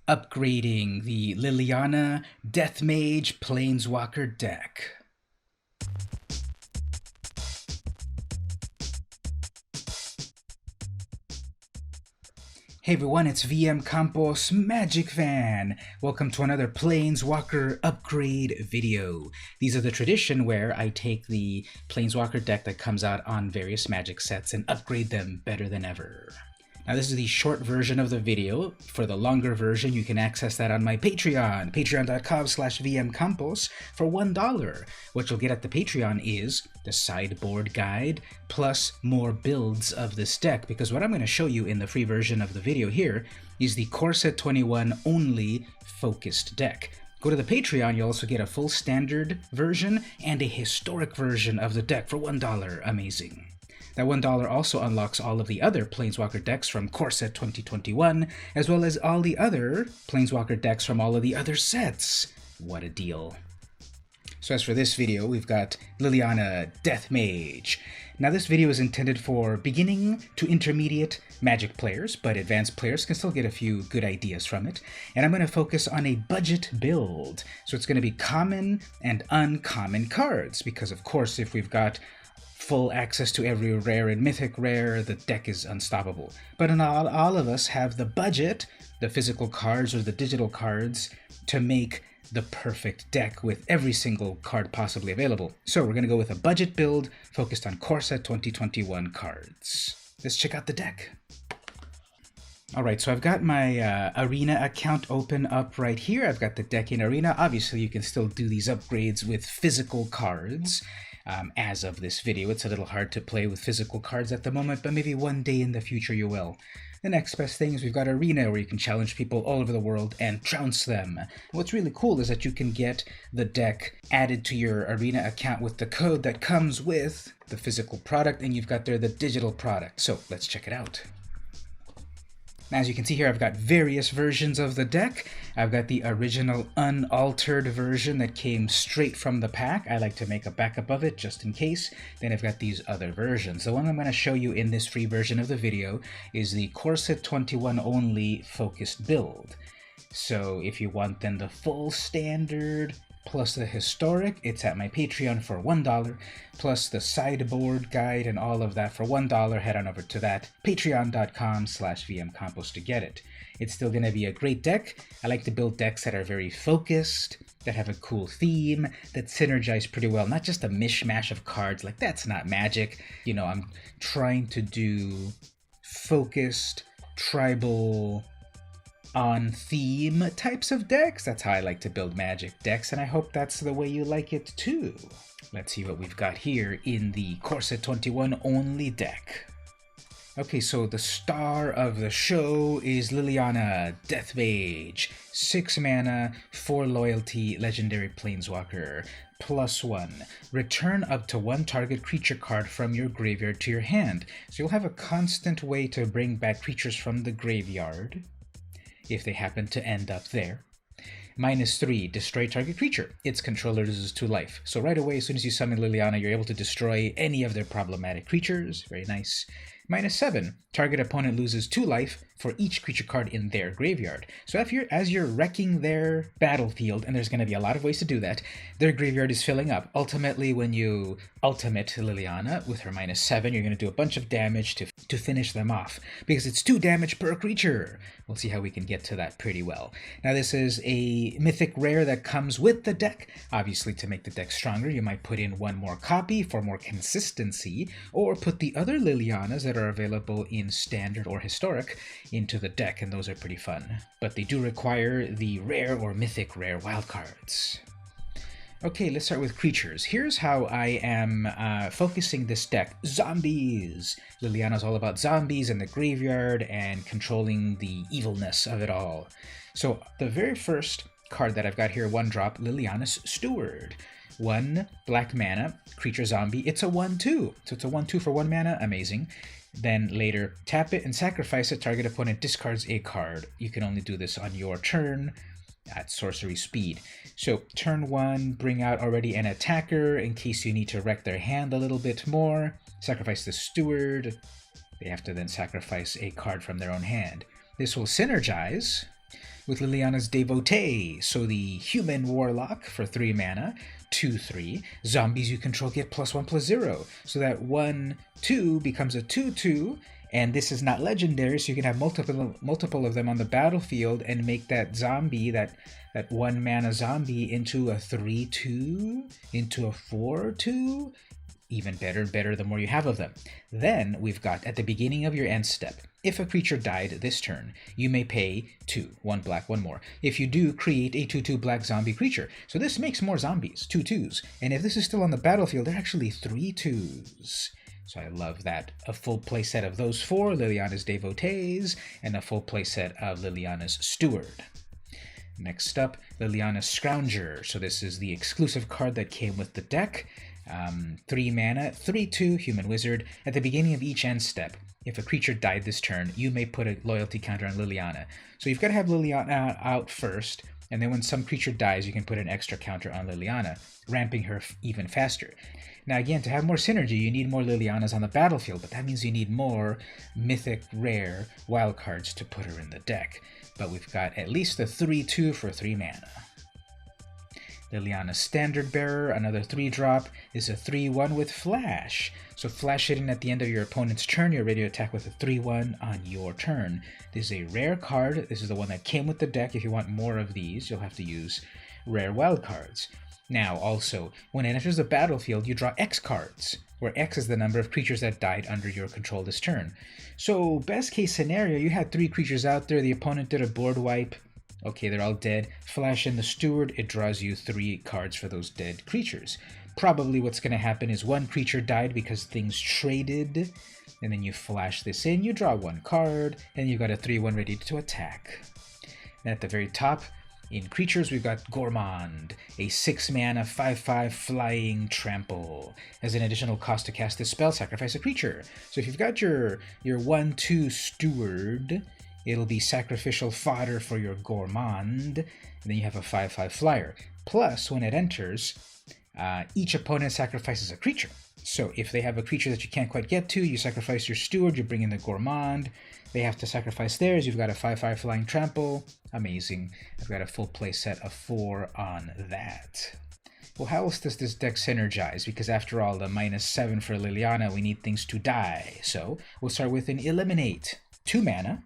upgrading the Liliana Death Mage Planeswalker deck. Hey everyone, it's VM Campos, Magic Fan! Welcome to another Planeswalker upgrade video. These are the tradition where I take the Planeswalker deck that comes out on various Magic sets and upgrade them better than ever. Now this is the short version of the video. For the longer version, you can access that on my Patreon, patreon.com/vmcampos for $1. What you'll get at the Patreon is the sideboard guide, plus more builds of this deck, because what I'm going to show you in the free version of the video here is the Core Set 21 only focused deck. Go to the Patreon, you'll also get a full standard version and a historic version of the deck for $1. Amazing. That $1 also unlocks all of the other Planeswalker decks from Core Set 2021, as well as all the other Planeswalker decks from all of the other sets. What a deal. So as for this video, we've got Liliana Death Mage. Now this video is intended for beginning to intermediate Magic players, but advanced players can still get a few good ideas from it. And I'm going to focus on a budget build. So it's going to be common and uncommon cards, because of course if we've got full access to every rare and mythic rare, the deck is unstoppable. But not all of us have the budget, the physical cards or the digital cards, to make the perfect deck with every single card possibly available. So we're going to go with a budget build focused on Core Set 2021 cards. Let's check out the deck. Alright, so I've got my Arena account open up right here. I've got the deck in Arena. Obviously you can still do these upgrades with physical cards. As of this video, it's a little hard to play with physical cards at the moment, but maybe one day in the future you will. The next best thing is we've got Arena, where you can challenge people all over the world and trounce them. What's really cool is that you can get the deck added to your Arena account with the code that comes with the physical product, and you've got there the digital product. So let's check it out. Now, as you can see here, I've got various versions of the deck. I've got the original unaltered version that came straight from the pack. I like to make a backup of it just in case. Then I've got these other versions. The one I'm going to show you in this free version of the video is the Core Set 21 only focused build. So if you want then the full standard plus the historic, it's at my Patreon for $1, plus the sideboard guide and all of that for $1. Head on over to that, patreon.com/vmcampos to get it. It's still going to be a great deck. I like to build decks that are very focused, that have a cool theme, that synergize pretty well, not just a mishmash of cards. Like, that's not Magic. You know, I'm trying to do focused, tribal, on theme types of decks. That's how I like to build Magic decks, and I hope that's the way you like it too. Let's see what we've got here in the Core Set 21 only deck. Okay, so the star of the show is Liliana Death Mage. 6 mana, 4 loyalty, legendary planeswalker. +1. Return up to 1 target creature card from your graveyard to your hand. So you'll have a constant way to bring back creatures from the graveyard if they happen to end up there. -3, destroy target creature. Its controller loses 2 life. So right away, as soon as you summon Liliana, you're able to destroy any of their problematic creatures. Very nice. -7, target opponent loses 2 life for each creature card in their graveyard. So as you're wrecking their battlefield, and there's going to be a lot of ways to do that, their graveyard is filling up. Ultimately, when you ultimate Liliana with her -7, you're going to do a bunch of damage to finish them off, because it's 2 damage per creature. We'll see how we can get to that pretty well. Now this is a mythic rare that comes with the deck. Obviously, to make the deck stronger, you might put in 1 more copy for more consistency, or put the other Lilianas that are available in standard or historic into the deck, and those are pretty fun. But they do require the rare or mythic rare wildcards. Okay, let's start with creatures. Here's how I am focusing this deck. Zombies! Liliana's all about zombies and the graveyard and controlling the evilness of it all. So the very first card that I've got here, 1-drop, Liliana's Steward. 1 black mana, creature zombie. It's a 1/2. So it's a 1/2 for 1 mana. Amazing. Then later, tap it and sacrifice it. Target opponent discards a card. You can only do this on your turn at sorcery speed. So turn 1, bring out already an attacker in case you need to wreck their hand a little bit more. Sacrifice the Steward. They have to then sacrifice a card from their own hand. This will synergize with Liliana's Devotee. So the human warlock for 3 mana, 2/3. Zombies you control get +1/+0. So that 1/2 becomes a 2/2. And this is not legendary, so you can have multiple of them on the battlefield and make that zombie, that 1 mana zombie, into a 3/2, into a 4/2. Even better and better the more you have of them. Then we've got, at the beginning of your end step, if a creature died this turn, you may pay 2, 1 black, 1 more. If you do, create a 2/2 black zombie creature. So this makes more zombies, 2/2s. And if this is still on the battlefield, they're actually 3/2s. So I love that. A full playset of those 4, Liliana's Devotees, and a full playset of Liliana's Steward. Next up, Liliana's Scrounger. So this is the exclusive card that came with the deck. 3 mana, 3/2 human wizard. At the beginning of each end step, if a creature died this turn, you may put a loyalty counter on Liliana. So you've got to have Liliana out first, and then when some creature dies, you can put an extra counter on Liliana, ramping her even faster. Now again, to have more synergy, you need more Lilianas on the battlefield, but that means you need more mythic, rare wildcards to put her in the deck. But we've got at least a 3/2 for 3 mana. Liliana's Standard Bearer, another 3-drop, is a 3/1 with Flash. So flash it in at the end of your opponent's turn, you're ready to attack with a 3/1 on your turn. This is a rare card. This is the one that came with the deck. If you want more of these, you'll have to use rare wildcards. Now, also, when it enters the battlefield, you draw X cards, where X is the number of creatures that died under your control this turn. So, best case scenario, you had 3 creatures out there, the opponent did a board wipe. Okay, they're all dead. Flash in the Steward, it draws you 3 cards for those dead creatures. Probably what's going to happen is 1 creature died because things traded, and then you flash this in, you draw 1 card, and you've got a 3/1 ready to attack. And at the very top, in creatures, we've got Gourmand, a 6 mana 5/5 flying trample. As an additional cost to cast this spell, sacrifice a creature. So if you've got your 1/2 Steward, it'll be sacrificial fodder for your Gourmand, and then you have a 5/5 flyer. Plus, when it enters, each opponent sacrifices a creature. So if they have a creature that you can't quite get to, you sacrifice your Steward, you bring in the Gourmand. They have to sacrifice theirs, you've got a 5/5 flying trample. Amazing. I've got a full play set of 4 on that. Well, how else does this deck synergize? Because after all, the -7 for Liliana, we need things to die. So we'll start with an Eliminate. 2 mana.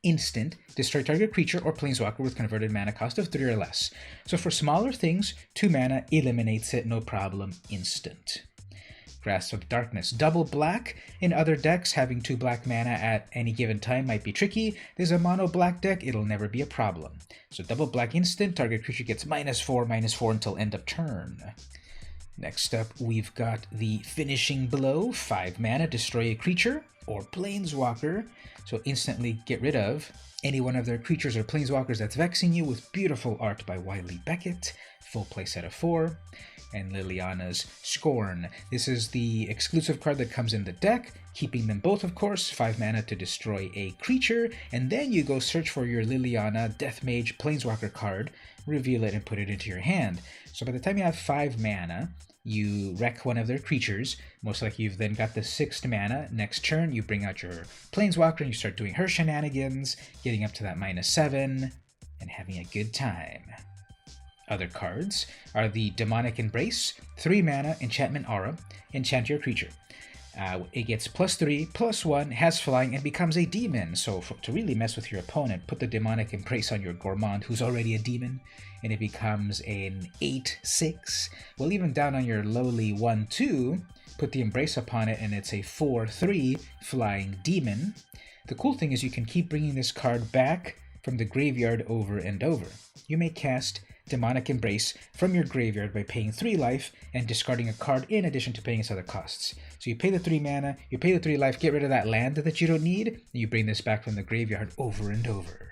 Instant, destroy target creature or planeswalker with converted mana cost of 3 or less. So for smaller things, 2 mana eliminates it, no problem, instant. Grasp of Darkness, double black. In other decks, having 2 black mana at any given time might be tricky. There's a mono black deck, it'll never be a problem. So double black instant, target creature gets -4/-4 until end of turn. Next up, we've got the Finishing Blow, 5 mana, destroy a creature or planeswalker. So instantly get rid of any one of their creatures or planeswalkers that's vexing you with beautiful art by Wiley Beckett. Full playset of 4. And Liliana's Scorn. This is the exclusive card that comes in the deck, keeping them both, of course, 5 mana to destroy a creature, and then you go search for your Liliana Death Mage Planeswalker card, reveal it, and put it into your hand. So by the time you have 5 mana, you wreck one of their creatures. Most likely you've then got the 6th mana. Next turn, you bring out your Planeswalker and you start doing her shenanigans, getting up to that -7, and having a good time. Other cards are the Demonic Embrace, 3 mana, Enchantment Aura, enchant your creature. It gets +3/+1, has flying, and becomes a demon. So to really mess with your opponent, put the Demonic Embrace on your Gourmand, who's already a demon, and it becomes an 8/6. Well, even down on your lowly 1/2, put the Embrace upon it, and it's a 4/3 flying demon. The cool thing is you can keep bringing this card back from the graveyard over and over. You may cast Demonic Embrace from your graveyard by paying 3 life and discarding a card in addition to paying its other costs. So you pay the 3 mana, you pay the 3 life, get rid of that land that you don't need, and you bring this back from the graveyard over and over.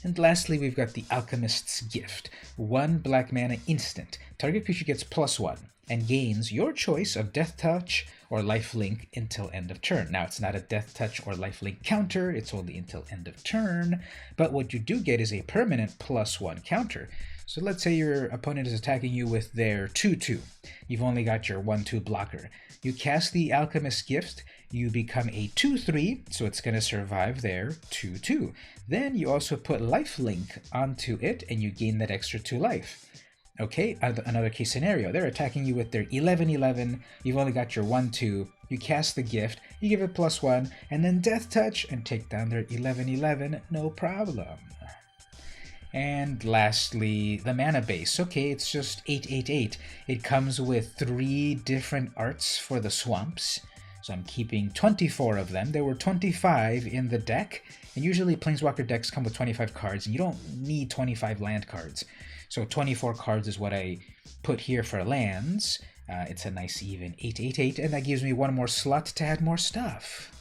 And lastly, we've got the Alchemist's Gift. 1 black mana instant. Target creature gets +1. and gains your choice of Death Touch or Lifelink until end of turn. Now, it's not a Death Touch or Lifelink counter, it's only until end of turn, but what you do get is a permanent +1 counter. So let's say your opponent is attacking you with their 2/2. You've only got your 1/2 blocker. You cast the Alchemist's Gift, you become a 2/3, so it's going to survive their 2/2. Then you also put Lifelink onto it, and you gain that extra 2 life. Okay, another case scenario. They're attacking you with their 11/11. You've only got your 1/2. You cast the gift, you give it +1, and then Death Touch and take down their 11/11, no problem. And lastly, the mana base. Okay, it's just 8/8/8. It comes with 3 different arts for the swamps. So I'm keeping 24 of them. There were 25 in the deck, and usually Planeswalker decks come with 25 cards, and you don't need 25 land cards. So 24 cards is what I put here for lands. It's a nice even 8/8/8, and that gives me 1 more slot to add more stuff.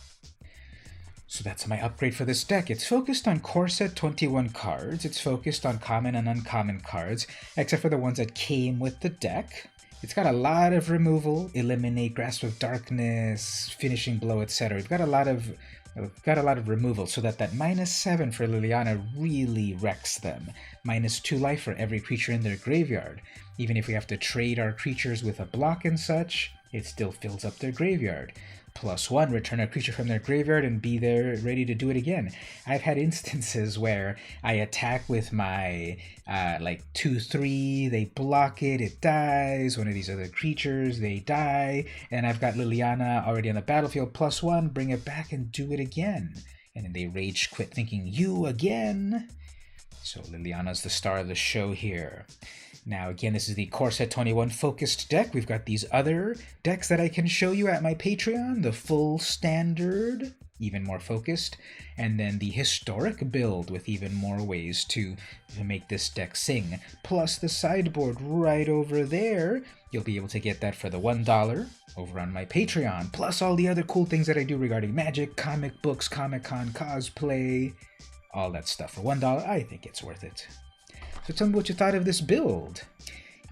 So that's my upgrade for this deck. It's focused on core set 21 cards. It's focused on common and uncommon cards, except for the ones that came with the deck. It's got a lot of removal, eliminate, Grasp of Darkness, finishing blow, etc. We've got a lot of removal, so that -7 for Liliana really wrecks them. -2 life for every creature in their graveyard. Even if we have to trade our creatures with a block and such, it still fills up their graveyard. +1, return a creature from their graveyard and be there ready to do it again. I've had instances where I attack with my 2/3, they block it, it dies, one of these other creatures, they die, and I've got Liliana already on the battlefield, +1, bring it back and do it again. And then they rage quit thinking, you again? So Liliana's the star of the show here. Now, again, this is the Core Set 21 focused deck. We've got these other decks that I can show you at my Patreon. The full standard, even more focused, and then the historic build with even more ways to make this deck sing. Plus the sideboard right over there. You'll be able to get that for the $1 over on my Patreon. Plus all the other cool things that I do regarding Magic, comic books, Comic-Con, cosplay, all that stuff. For $1, I think it's worth it. So tell me what you thought of this build.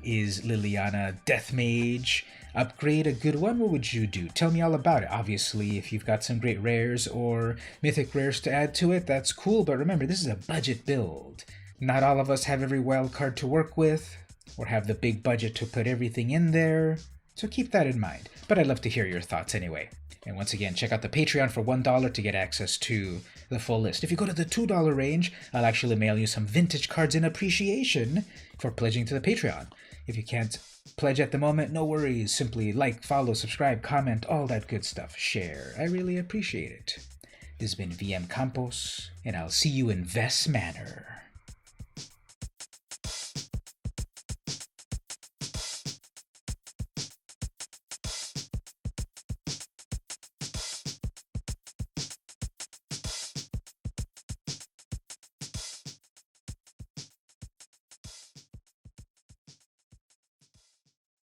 Is Liliana Death Mage upgrade a good one? What would you do? Tell me all about it. Obviously, if you've got some great rares or mythic rares to add to it, that's cool, but remember, this is a budget build. Not all of us have every wild card to work with, or have the big budget to put everything in there, so keep that in mind. But I'd love to hear your thoughts anyway. And once again, check out the Patreon for $1 to get access to the full list. If you go to the $2 range, I'll actually mail you some vintage cards in appreciation for pledging to the Patreon. If you can't pledge at the moment, no worries. Simply like, follow, subscribe, comment, all that good stuff. Share. I really appreciate it. This has been VM Campos, and I'll see you in Vess Manor.